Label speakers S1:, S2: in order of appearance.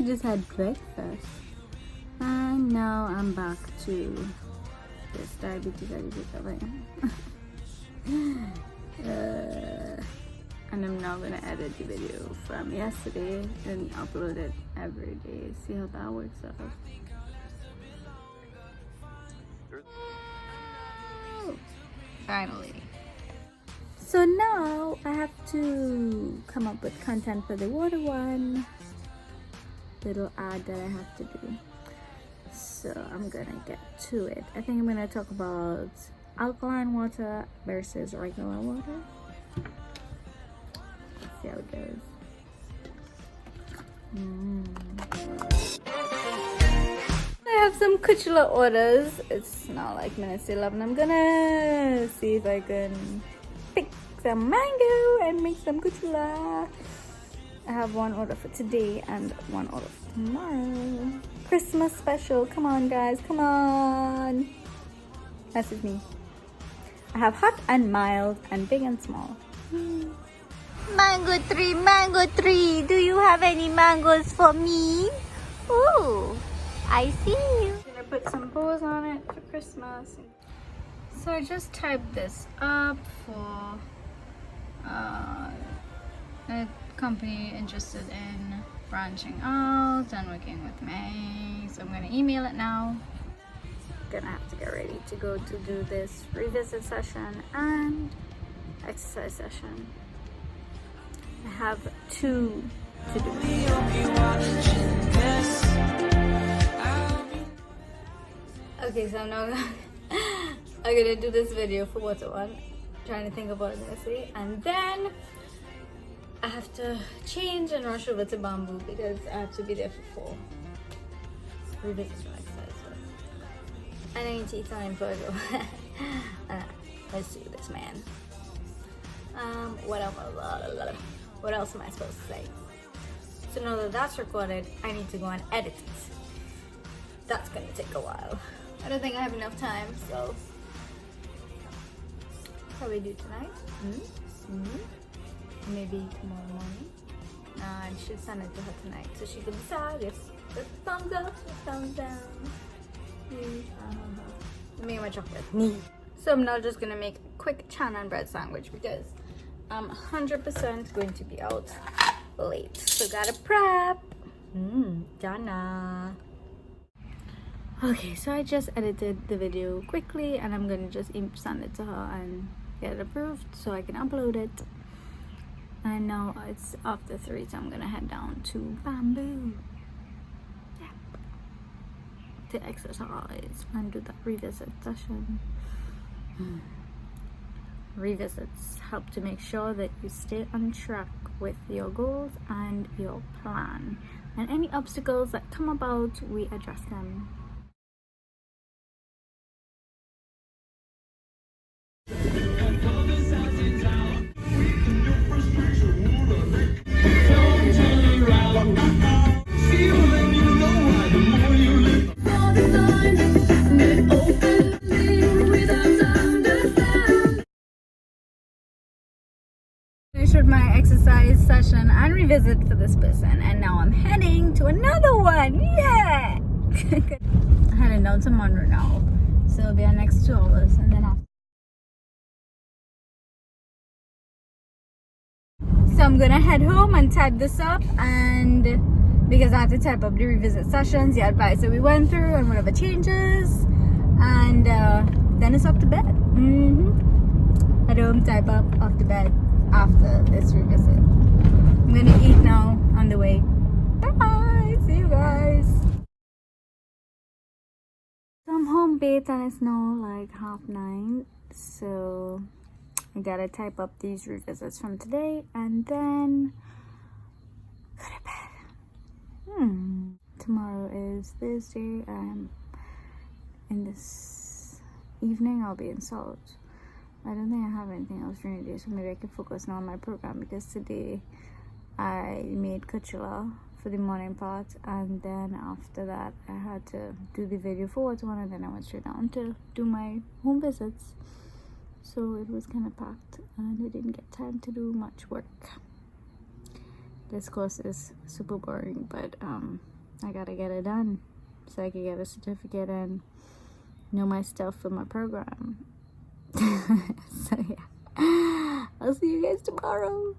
S1: just had breakfast. And now I'm back to this diabetes thing. And I'm now gonna edit the video from yesterday and upload it every day. See how that works out. Finally. So now I have to come up with content for the water one. Little ad that I have to do. So I'm gonna get to it. I think I'm gonna talk about alkaline water versus regular water. Let's see how it goes. I have some kuchula orders. It's now like minutes 11. I'm gonna see if I can pick some mango and make some kuchula. I have one order for today and one order for tomorrow. Christmas special. Come on, guys. Come on. Message me. I have hot and mild and big and small. Mango tree. Do you have any mangoes for me? Ooh, I see you. I'm gonna put some bows on it for Christmas. So I just typed this up for a company interested in branching out and working with me. So I'm gonna email it now. Gonna have to get ready to go to do this revisit session and exercise session. I have 2 to do. Okay, so I'm gonna do this video for water one. Trying to think about it yesterday, and then I have to change and rush over to bamboo because I have to be there for 4. Revisit exercise. So I need to eat something for it. Let's do this, man. What else am I supposed to say? So now that that's recorded, I need to go and edit it. That's gonna take a while. I don't think I have enough time, so probably do tonight. Maybe tomorrow morning. I should send it to her tonight so she can decide if the thumbs up or thumbs down. Let me get my chocolate. So I'm now just gonna make a quick chana and bread sandwich because I'm 100% going to be out late. So gotta prep. Jana. Okay, so I just edited the video quickly and I'm gonna just send it to her and get it approved so I can upload it. And now it's after 3, so I'm gonna head down to bamboo. Yep. To exercise and do that revisit session. Revisits help to make sure that you stay on track with your goals and your plan. And any obstacles that come about, we address them. Finished my exercise session and revisit for this person, and now I'm heading to another one. Yeah. Heading down to Monroe now, so it'll be our next 2 hours, and then after. So I'm gonna head home and type this up, and because I have to type up the revisit sessions, the advice that we went through, and whatever changes, and then it's up to bed. Head home, type up, off to bed after this revisit. I'm gonna eat now on the way. Bye. See you guys. So I'm home bathed and it's now like 9:30, so I gotta type up these revisits from today and then go to bed. Tomorrow is Thursday, and in this evening I'll be in Salt. I don't think I have anything else during the day, so maybe I can focus now on my program because today I made kuchula for the morning part, and then after that I had to do the video for water one, and then I went straight down to do my home visits. So it was kind of packed and I didn't get time to do much work. This course is super boring, but I gotta get it done so I can get a certificate and know my stuff for my program. So yeah, I'll see you guys tomorrow.